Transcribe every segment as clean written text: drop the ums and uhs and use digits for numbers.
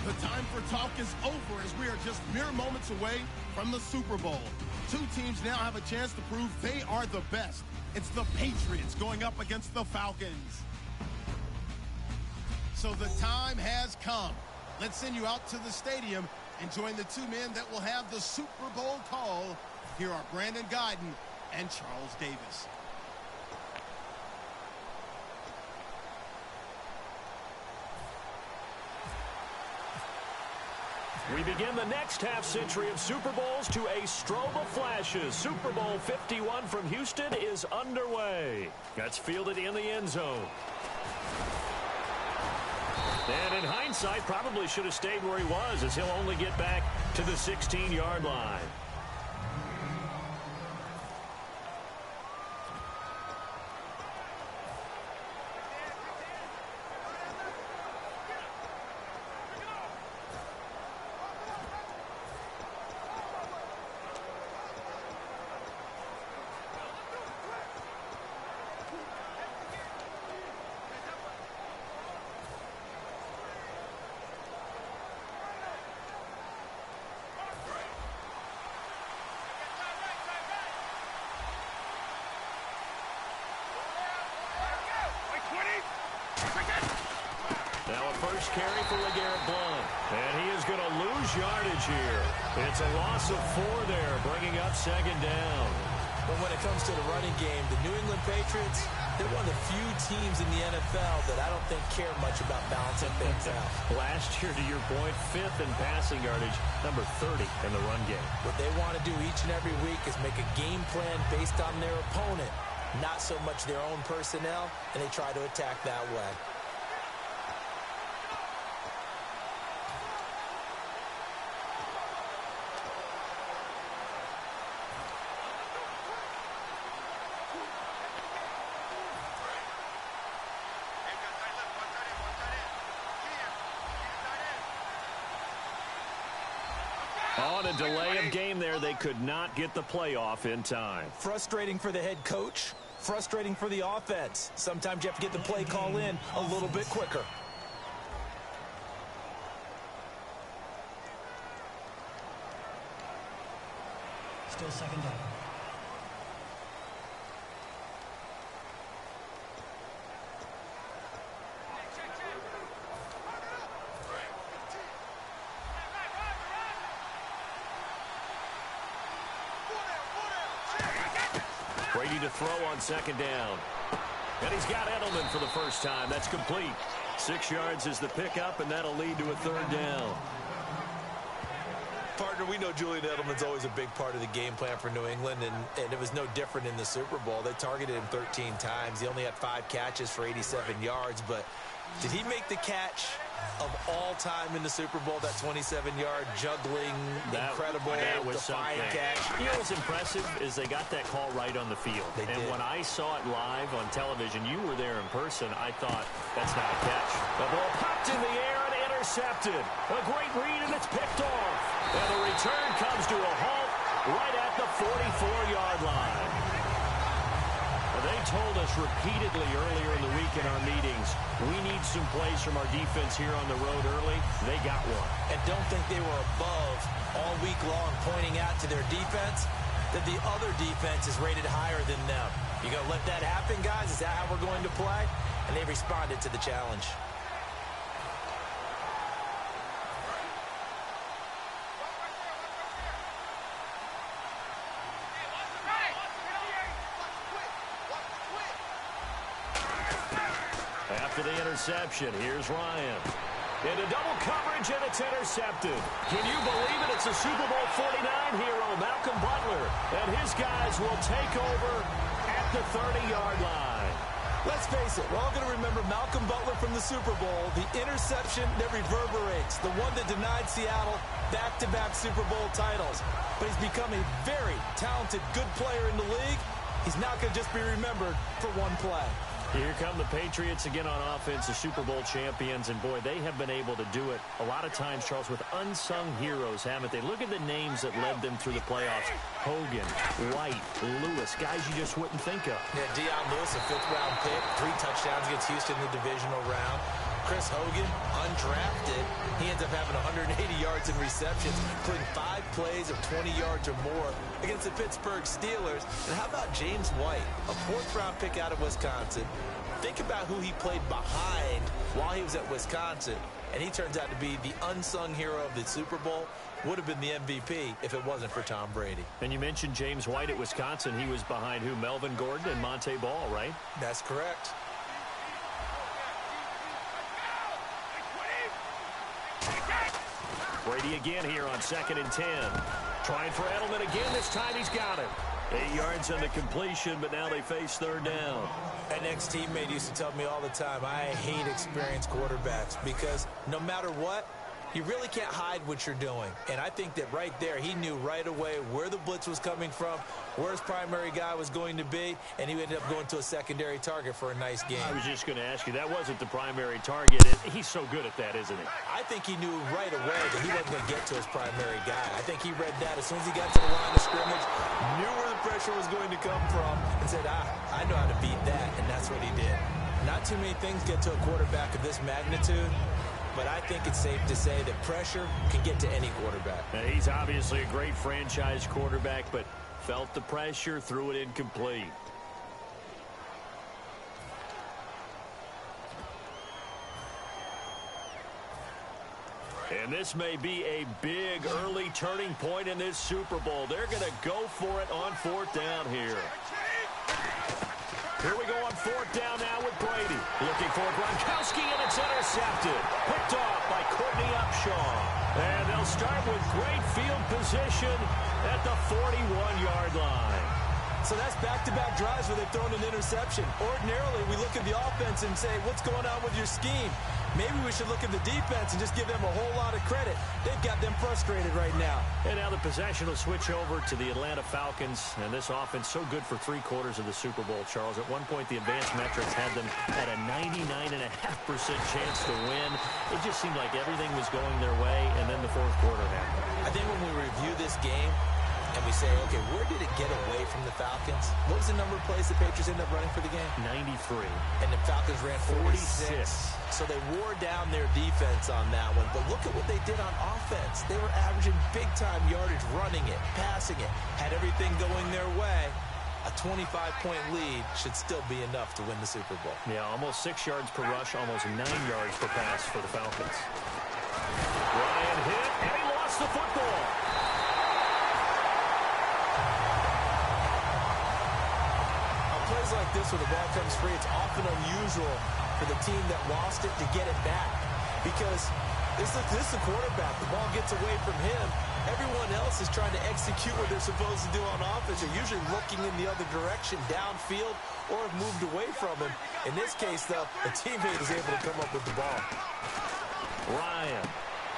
The time for talk is over as we are just mere moments away from the Super Bowl. Two teams now have a chance to prove they are the best. It's the Patriots going up against the Falcons. So the time has come. Let's send you out to the stadium and join the two men that will have the Super Bowl call. Here are Brandon Guyton and Charles Davis. We begin the next half-century of Super Bowls to a strobe of flashes. Super Bowl 51 from Houston is underway. That's fielded in the end zone. And in hindsight, probably should have stayed where he was, as he'll only get back to the 16-yard line. First carry for LeGarrette Blount. And he is going to lose yardage here. It's a loss of 4 there, bringing up second down. But when it comes to the running game, the New England Patriots, they're one of the few teams in the NFL that I don't think care much about balancing things out. Last year, to your point, 5th in passing yardage, number 30 in the run game. What they want to do each and every week is make a game plan based on their opponent, not so much their own personnel, and they try to attack that way. On a delay of game there, they could not get the playoff in time. Frustrating for the head coach, frustrating for the offense. Sometimes you have to get the play call in a little bit quicker. Still second down. Brady to throw on second down. And he's got Edelman for the first time. That's complete. 6 yards is the pickup, and that'll lead to a third down. Partner, we know Julian Edelman's always a big part of the game plan for New England, and it was no different in the Super Bowl. They targeted him 13 times. He only had 5 catches for 87 yards, but did he make the catch of all time in the Super Bowl, that 27-yard juggling, incredible, defying catch? You know what's impressive is they got that call right on the field. They did. When I saw it live on television, you were there in person, I thought, that's not a catch. The ball popped in the air and intercepted. A great read, and it's picked off. And the return comes to a halt right at the 44-yard line. They told us repeatedly earlier in the week in our meetings, we need some plays from our defense here on the road early. They got one. And don't think they were above all week long, pointing out to their defense that the other defense is rated higher than them. You going to let that happen, guys? Is that how we're going to play? And they responded to the challenge. After the interception, here's Ryan. Into double coverage, and it's intercepted. Can you believe it? It's a Super Bowl 49 hero, Malcolm Butler. And his guys will take over at the 30-yard line. Let's face it, we're all going to remember Malcolm Butler from the Super Bowl, the interception that reverberates, the one that denied Seattle back-to-back Super Bowl titles. But he's become a very talented, good player in the league. He's not going to just be remembered for one play. Here come the Patriots again on offense, the Super Bowl champions, and boy, they have been able to do it a lot of times, Charles, with unsung heroes, haven't they? Look at the names that led them through the playoffs. Hogan, White, Lewis, guys you just wouldn't think of. Yeah, Deion Lewis, a 5th-round pick, 3 touchdowns against Houston in the divisional round. Chris Hogan, undrafted. He ends up having 180 yards in receptions, including 5 plays of 20 yards or more against the Pittsburgh Steelers. And how about James White, a 4th-round pick out of Wisconsin? Think about who he played behind while he was at Wisconsin, and he turns out to be the unsung hero of the Super Bowl. Would have been the MVP if it wasn't for Tom Brady. And you mentioned James White at Wisconsin. He was behind who? Melvin Gordon and Monte Ball, right? That's correct. Brady again here on 2nd and 10. Trying for Edelman again. This time he's got it. 8 yards on the completion, but now they face 3rd down. An ex-teammate used to tell me all the time, I hate experienced quarterbacks because no matter what, you really can't hide what you're doing. And I think that right there, he knew right away where the blitz was coming from, where his primary guy was going to be, and he ended up going to a secondary target for a nice game. I was just going to ask you, that wasn't the primary target. He's so good at that, isn't he? I think he knew right away that he wasn't going to get to his primary guy. I think he read that as soon as he got to the line of scrimmage, knew where the pressure was going to come from, and said, I know how to beat that, and that's what he did. Not too many things get to a quarterback of this magnitude, but I think it's safe to say that pressure can get to any quarterback. Now, he's obviously a great franchise quarterback, but felt the pressure, threw it incomplete. And this may be a big early turning point in this Super Bowl. They're going to go for it on 4th down here. Here we go on 4th down now with Brady. Looking for Gronkowski, and it's intercepted. Picked off by Courtney Upshaw. And they'll start with great field position at the 41-yard line. So that's back-to-back drives where they've thrown an interception. Ordinarily, we look at the offense and say, what's going on with your scheme? Maybe we should look at the defense and just give them a whole lot of credit. They've got them frustrated right now. And now the possession will switch over to the Atlanta Falcons. And this offense so good for 3/4 of the Super Bowl, Charles. At one point, the advanced metrics had them at a 99.5% chance to win. It just seemed like everything was going their way, and then the 4th quarter happened. I think when we review this game, and we say, okay, where did it get away from the Falcons? What was the number of plays the Patriots ended up running for the game? 93. And the Falcons ran 46. So they wore down their defense on that one. But look at what they did on offense. They were averaging big-time yardage, running it, passing it, had everything going their way. A 25-point lead should still be enough to win the Super Bowl. Yeah, almost 6 yards per rush, almost 9 yards per pass for the Falcons. Ryan hit, and he lost the football. Plays like this where the ball comes free, it's often unusual for the team that lost it to get it back because this is the quarterback. The ball gets away from him. Everyone else is trying to execute what they're supposed to do on offense. They're usually looking in the other direction, downfield, or have moved away from him. In this case, though, a teammate is able to come up with the ball. Ryan.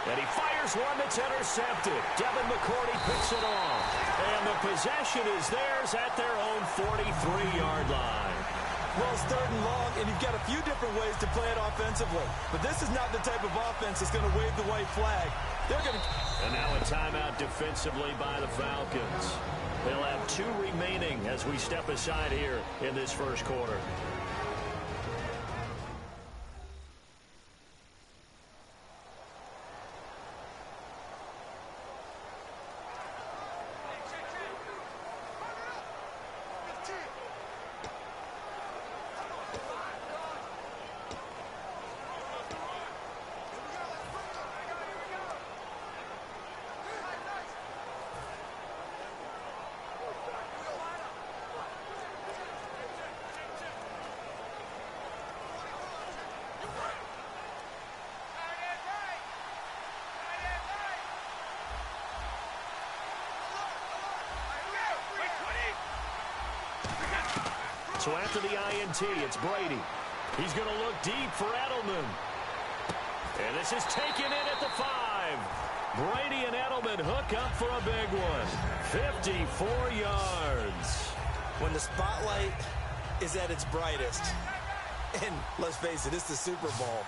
And he fires one that's intercepted. Devin McCourty picks it off. And the possession is theirs at their own 43-yard line. Well, it's 3rd and long, and you've got a few different ways to play it offensively. But this is not the type of offense that's going to wave the white flag. They're going to... And now a timeout defensively by the Falcons. They'll have 2 remaining as we step aside here in this 1st quarter. So after the INT, it's Brady. He's going to look deep for Edelman. And this is taken in at the 5. Brady and Edelman hook up for a big one. 54 yards. When the spotlight is at its brightest, and let's face it, it's the Super Bowl,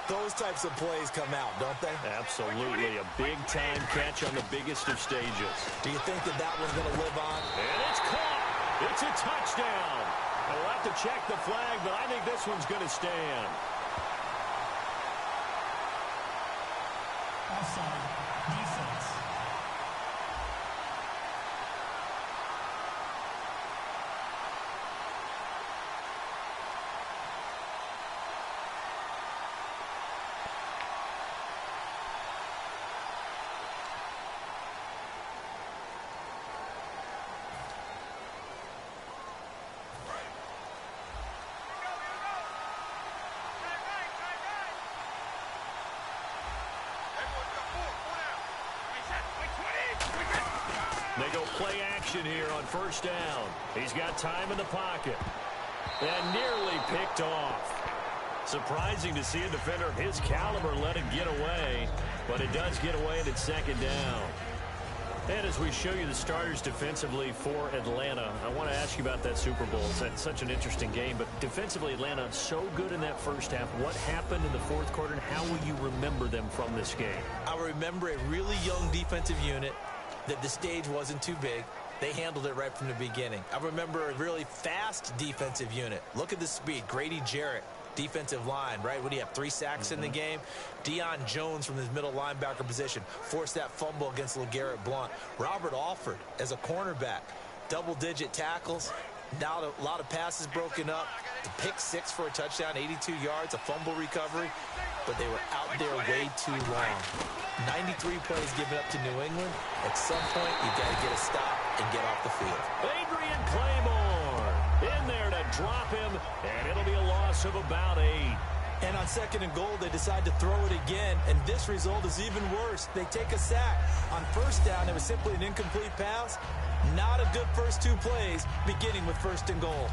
those types of plays come out, don't they? Absolutely. A big-time catch on the biggest of stages. Do you think that that one's going to live on? And it's caught. It's a touchdown. We'll have to check the flag, but I think this one's going to stand. Offside. Defense. They go play action here on first down. He's got time in the pocket. And nearly picked off. Surprising to see a defender of his caliber let it get away. But it does get away and it's second down. And as we show you the starters defensively for Atlanta, I want to ask you about that Super Bowl. It's such an interesting game. But defensively, Atlanta so good in that first half. What happened in the fourth quarter, and how will you remember them from this game? I remember a really young defensive unit that the stage wasn't too big. They handled it right from the beginning. I remember a really fast defensive unit. Look at the speed. Grady Jarrett, defensive line, right? What do you have, 3 sacks in the game? Deion Jones from his middle linebacker position forced that fumble against LeGarrette Blount. Robert Alford as a cornerback, double-digit tackles. Now a lot of passes broken up. The pick 6 for a touchdown, 82 yards, a fumble recovery. But they were out there way too long. 93 plays given up to New England. At some point, you've got to get a stop and get off the field. Adrian Claymore in there to drop him, and it'll be a loss of about 8. And on second and goal, they decide to throw it again, and this result is even worse. They take a sack. On first down, it was simply an incomplete pass. Not a good first 2 plays, beginning with first and goal.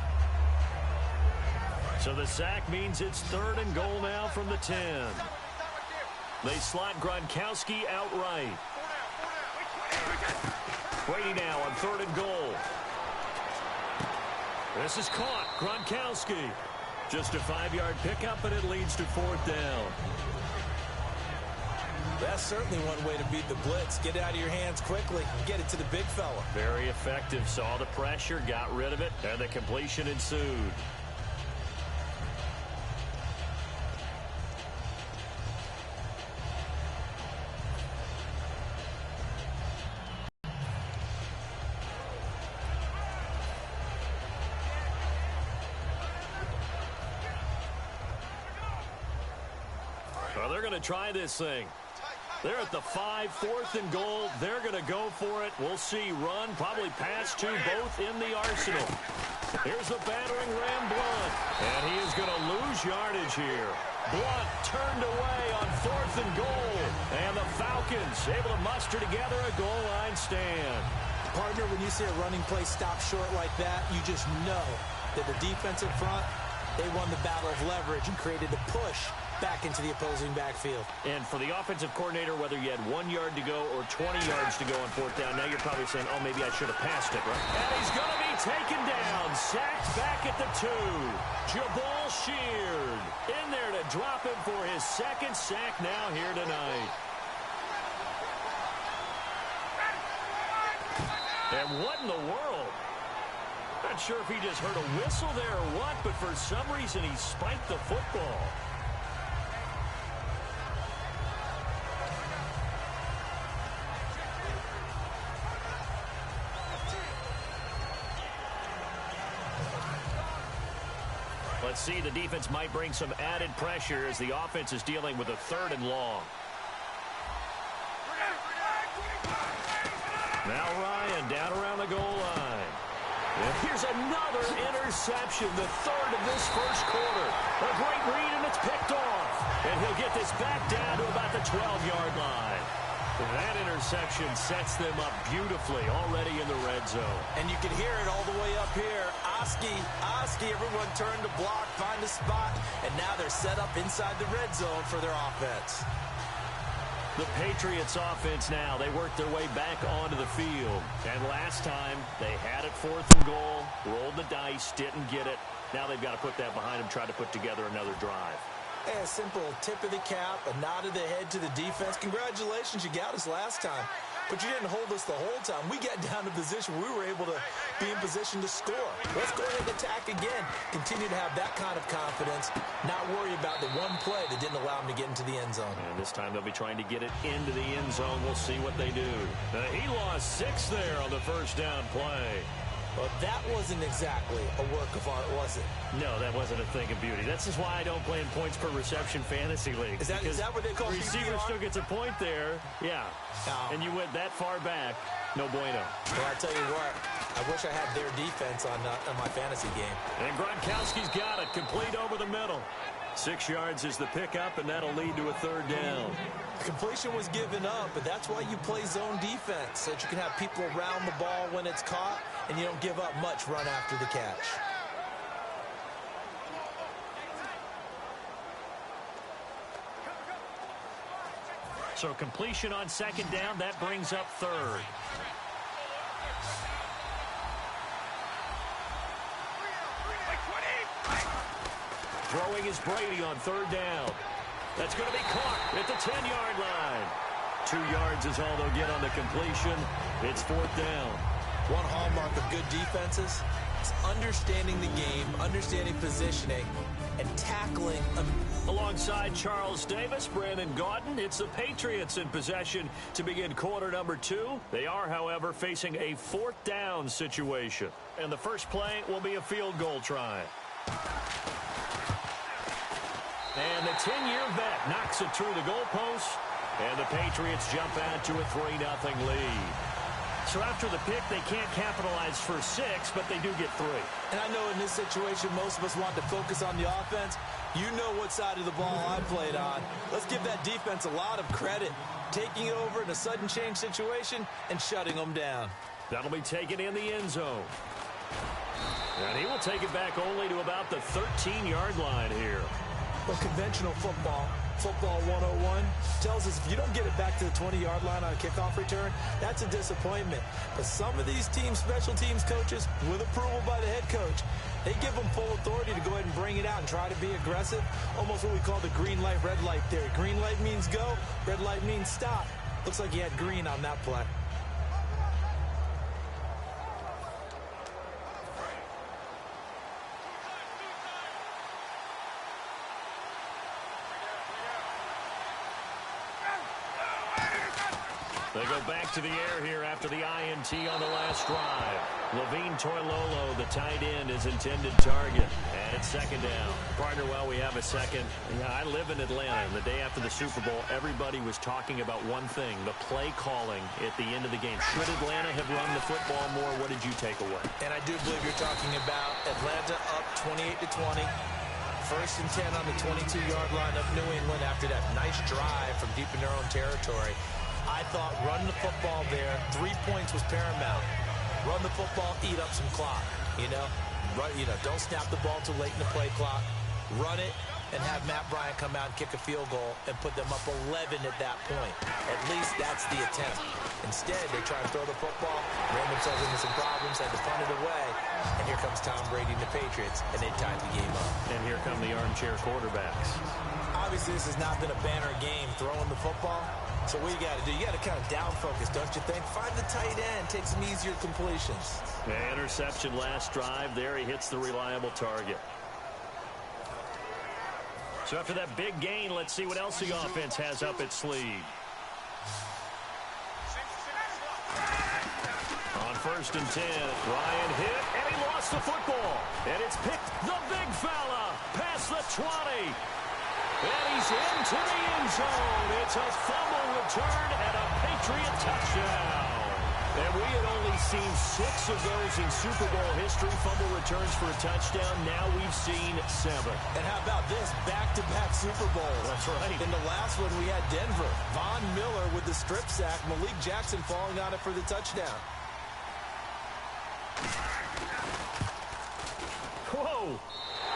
So the sack means it's third and goal now from the 10. They slot Gronkowski outright. Brady now on third and goal. This is caught. Gronkowski. Just a 5-yard pickup, and it leads to fourth down. That's certainly one way to beat the blitz. Get it out of your hands quickly and get it to the big fella. Very effective. Saw the pressure, got rid of it, and the completion ensued. Well, they're going to try this thing. They're at the 5, fourth and goal. They're going to go for it. We'll see. Run, probably pass to both in the arsenal. Here's the battering ram, Blount. And he is going to lose yardage here. Blount turned away on fourth and goal. And the Falcons able to muster together a goal line stand. Partner, when you see a running play stop short like that, you just know that the defensive front, they won the battle of leverage and created the push back into the opposing backfield. And for the offensive coordinator, whether you had 1 yard to go or 20 yards to go on fourth down, now you're probably saying, oh, maybe I should have passed it, right? And he's going to be taken down, sacked back at the 2. Jabal Sheard in there to drop him for his second sack now here tonight. And what in the world? Not sure if he just heard a whistle there or what, but for some reason he spiked the football. Let's see, the defense might bring some added pressure as the offense is dealing with a third and long. Now Ryan down around the goal line. And here's another interception, the third of this first quarter. A great read, and it's picked off. And he'll get this back down to about the 12-yard line. That interception sets them up beautifully already in the red zone. And you can hear it all the way up here. Oski, everyone turned to block, find a spot, and now they're set up inside the red zone for their offense. The Patriots offense now, they worked their way back onto the field. And last time, they had it fourth and goal, rolled the dice, didn't get it. Now they've got to put that behind them, try to put together another drive. Hey, a simple tip of the cap, a nod of the head to the defense. Congratulations, you got us last time. But you didn't hold us the whole time. We got down to position where we were able to be in position to score. Let's go ahead and attack again. Continue to have that kind of confidence. Not worry about the one play that didn't allow them to get into the end zone. And this time they'll be trying to get it into the end zone. We'll see what they do. He lost 6 there on the first down play. Well, that wasn't exactly a work of art, was it? No, that wasn't a thing of beauty. This is why I don't play in points per reception fantasy league. Is that what they call receiver PPR? still gets a point there. Yeah. And you went that far back. No bueno. Well, I tell you what, I wish I had their defense on my fantasy game. And Gronkowski's got it. Complete over the middle. 6 yards is the pickup, and that'll lead to a third down. Completion was given up, but that's why you play zone defense, so that you can have people around the ball when it's caught, and you don't give up much run after the catch. So completion on second down, that brings up third. Throwing is Brady on third down. That's going to be caught at the 10-yard line. 2 yards is all they'll get on the completion. It's fourth down. One hallmark of good defenses is understanding the game, understanding positioning, and tackling. Alongside Charles Davis, Brandon Gaudin, it's the Patriots in possession to begin quarter number 2. They are, however, facing a fourth down situation. And the first play will be a field goal try. And the 10-year vet knocks it through the goalpost. And the Patriots jump out to a 3-0 lead. So after the pick, they can't capitalize for 6, but they do get 3. And I know in this situation, most of us want to focus on the offense. You know what side of the ball I played on. Let's give that defense a lot of credit. Taking it over in a sudden change situation and shutting them down. That'll be taken in the end zone. And he will take it back only to about the 13-yard line here. Well, conventional football 101, tells us if you don't get it back to the 20-yard line on a kickoff return, that's a disappointment. But some of these teams, special teams coaches, with approval by the head coach, they give them full authority to go ahead and bring it out and try to be aggressive. Almost what we call the green light, red light theory. Green light means go, red light means stop. Looks like he had green on that play. They go back to the air here after the INT on the last drive. Levine Toilolo, the tight end, is intended target. And it's second down. Partner, well, we have a second. Yeah, I live in Atlanta, and the day after the Super Bowl, everybody was talking about one thing, the play calling at the end of the game. Should Atlanta have run the football more? What did you take away? And I do believe you're talking about Atlanta up 28-20. First and 10 on the 22-yard line of New England after that nice drive from deep in their own territory. I thought run the football there. 3 points was paramount. Run the football, eat up some clock. Don't snap the ball too late in the play clock. Run it and have Matt Bryant come out and kick a field goal and put them up 11 at that point. At least that's the attempt. Instead, they try to throw the football, ran themselves into some problems, had to punt it away, and here comes Tom Brady and the Patriots, and they tied the game up. And here come the armchair quarterbacks. Obviously, this has not been a banner game throwing the football. So what you got to do, you got to kind of down focus, don't you think? Find the tight end, take some easier completions. The interception last drive there. He hits the reliable target. So after that big gain, let's see what else the offense has up its sleeve. On first and 10, Ryan hit, and he lost the football. And it's picked the big fella past the 20. And he's into the end zone. It's a fumble return and a Patriot touchdown. And we had only seen 6 of those in Super Bowl history, fumble returns for a touchdown. Now we've seen 7. And how about this? Back-to-back Super Bowls. That's right. In the last one, we had Denver. Von Miller with the strip sack. Malik Jackson falling on it for the touchdown. Whoa.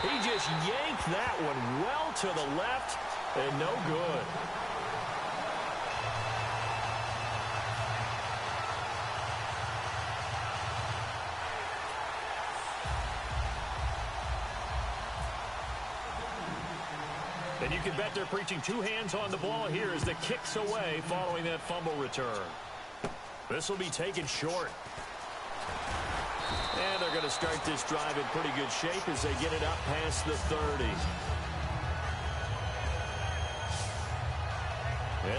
He just yanked that one well to the left and no good. And you can bet they're preaching two hands on the ball here as the kick's away following that fumble return. This will be taken short. And they're going to start this drive in pretty good shape as they get it up past the 30.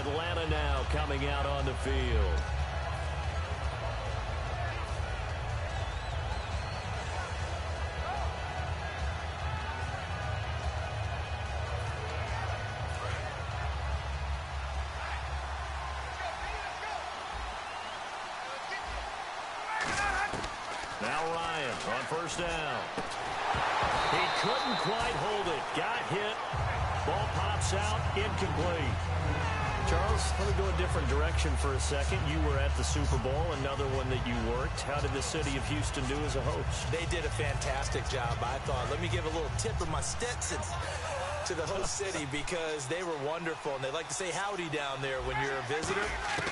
Atlanta now coming out on the field. Now Ryan on first down. He couldn't quite hold it. Got hit. Ball pops out. Incomplete. Charles, let me go a different direction for a second. You were at the Super Bowl, another one that you worked. How did the city of Houston do as a host? They did a fantastic job, I thought. Let me give a little tip of my Stetsons to the host city because they were wonderful. And they like to say howdy down there when you're a visitor.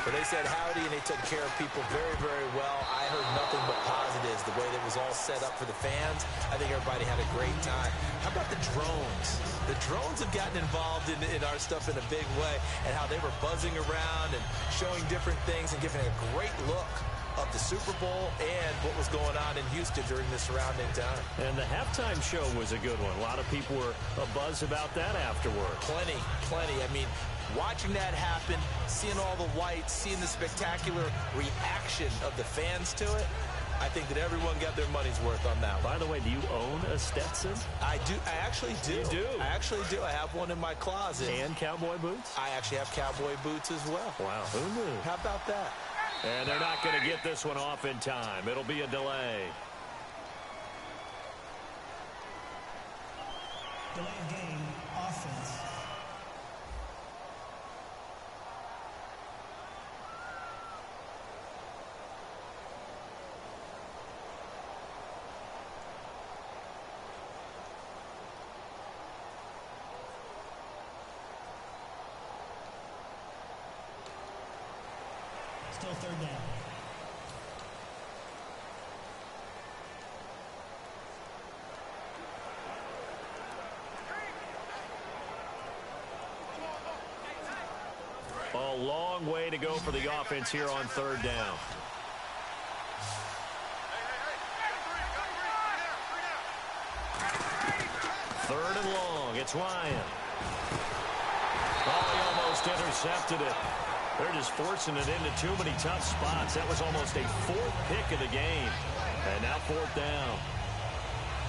But they said howdy, and they took care of people very, very well. I heard nothing but positives. The way that was all set up for the fans, I think everybody had a great time. How about the drones? The drones have gotten involved in our stuff in a big way, and how they were buzzing around and showing different things and giving a great look of the Super Bowl and what was going on in Houston during the surrounding time. And the halftime show was a good one. A lot of people were abuzz about that afterward. Plenty. I mean, watching that happen, seeing all the lights, seeing the spectacular reaction of the fans to it, I think that everyone got their money's worth on that one. By the way, do you own a Stetson? I do. I actually do. You do? I actually do. I have one in my closet. And cowboy boots? I actually have cowboy boots as well. Wow, who knew? How about that? And they're not going to get this one off in time. It'll be a delay. Delay of game, offense. Still third down. A long way to go for the offense here on third down. Third and long. It's Ryan. Oh, he almost intercepted it. They're just forcing it into too many tough spots. That was almost a fourth pick of the game. And now fourth down.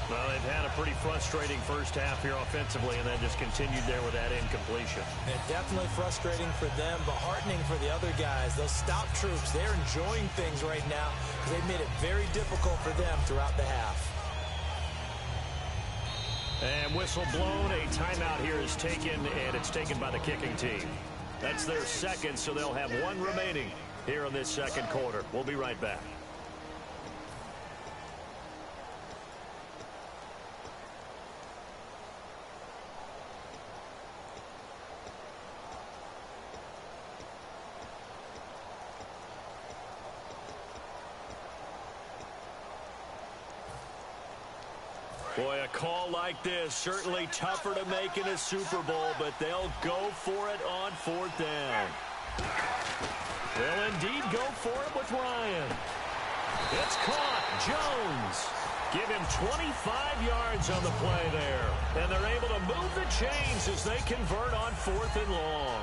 Well, they've had a pretty frustrating first half here offensively, and then just continued there with that incompletion. And definitely frustrating for them, but heartening for the other guys. Those stop troops, they're enjoying things right now because they've made it very difficult for them throughout the half. And whistle blown. A timeout here is taken, and it's taken by the kicking team. That's their second, so they'll have one remaining here in this second quarter. We'll be right back. Boy, a call like this, certainly tougher to make in a Super Bowl, but they'll go for it on fourth down. They'll indeed go for it with Ryan. It's caught. Jones. Give him 25 yards on the play there. And they're able to move the chains as they convert on fourth and long.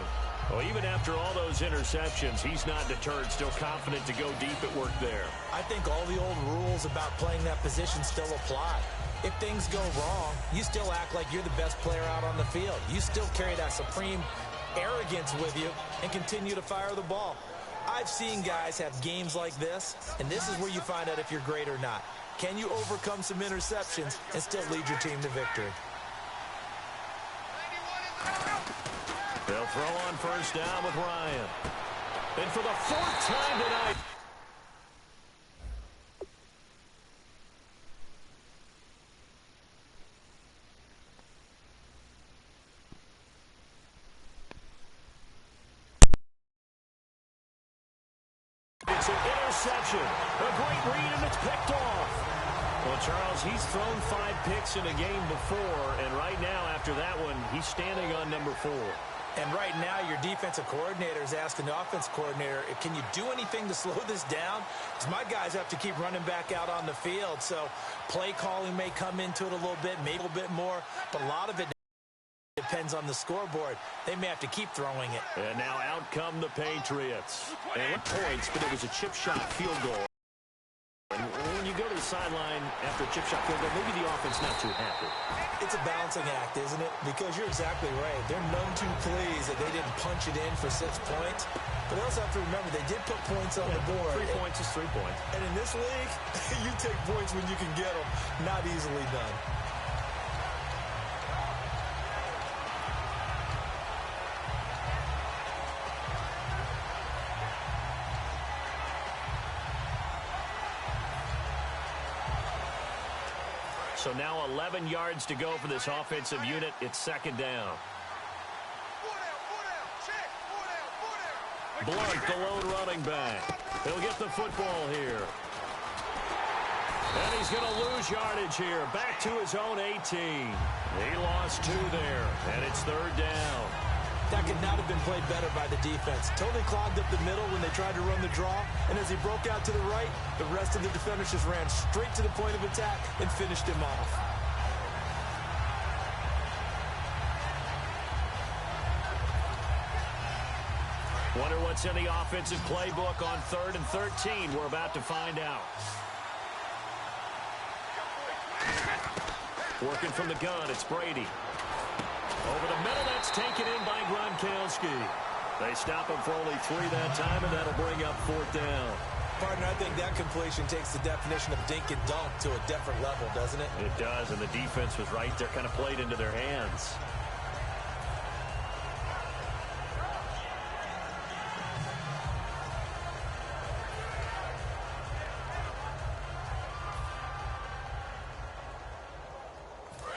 Well, even after all those interceptions, he's not deterred, still confident to go deep at work there. I think all the old rules about playing that position still apply. If things go wrong, you still act like you're the best player out on the field. You still carry that supreme arrogance with you and continue to fire the ball. I've seen guys have games like this, and this is where you find out if you're great or not. Can you overcome some interceptions and still lead your team to victory? They'll throw on first down with Ryan. And for the fourth time tonight, it's an interception. A great read, and it's picked off. Well, Charles, he's thrown 5 picks in a game before, and right now, after that one, he's standing on number 4. And right now, your defensive coordinator is asking the offensive coordinator, can you do anything to slow this down? Because my guys have to keep running back out on the field. So play calling may come into it a little bit, maybe a little bit more, but a lot of it depends on the scoreboard. They may have to keep throwing it. And now out come the Patriots. And points, but it was a chip shot field goal. And when you go to the sideline after a chip shot field goal, maybe the offense not too happy. It's a balancing act, isn't it? Because you're exactly right. They're none too pleased that they didn't punch it in for 6 points. But they also have to remember they did put points on the board. 3 points is 3 points. And in this league, you take points when you can get them. Not easily done. So now 11 yards to go for this offensive unit. It's second down. Blunt, the lone running back. He'll get the football here. And he's going to lose yardage here. Back to his own 18. He lost 2 there, and it's third down. That could not have been played better by the defense. Totally clogged up the middle when they tried to run the draw, and as he broke out to the right, the rest of the defenders just ran straight to the point of attack and finished him off. Wonder what's in the offensive playbook on 3rd and 13. We're about to find out. Working from the gun, it's Brady. Over the middle, that's taken in by Gronkowski. They stop him for only 3 that time, and that'll bring up 4th down. Partner, I think that completion takes the definition of dink and dunk to a different level, doesn't it? It does, and the defense was right there, kind of played into their hands.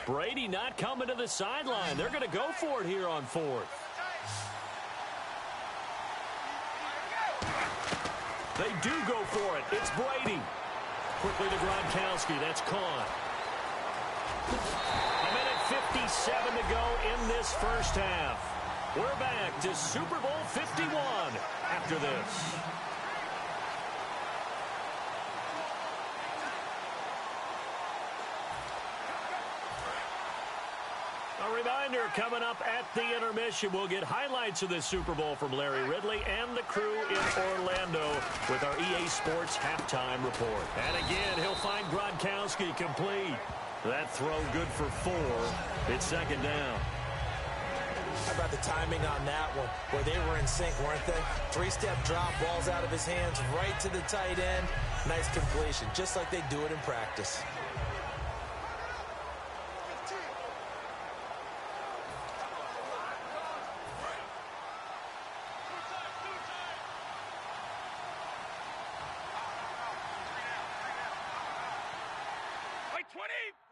Brady not coming to the sideline. They're going to go for it here on 4th. They do go for it. It's Brady. Quickly to Gronkowski. That's caught. A minute 57 to go in this first half. We're back to Super Bowl 51 after this. A reminder, coming up at the intermission, we'll get highlights of this Super Bowl from Larry Ridley and the crew in Orlando with our EA Sports halftime report. And again, he'll find Gronkowski complete. That throw good for 4. It's second down. How about the timing on that one, where they were in sync, weren't they? 3-step drop, balls out of his hands, right to the tight end. Nice completion, just like they do it in practice. By 20!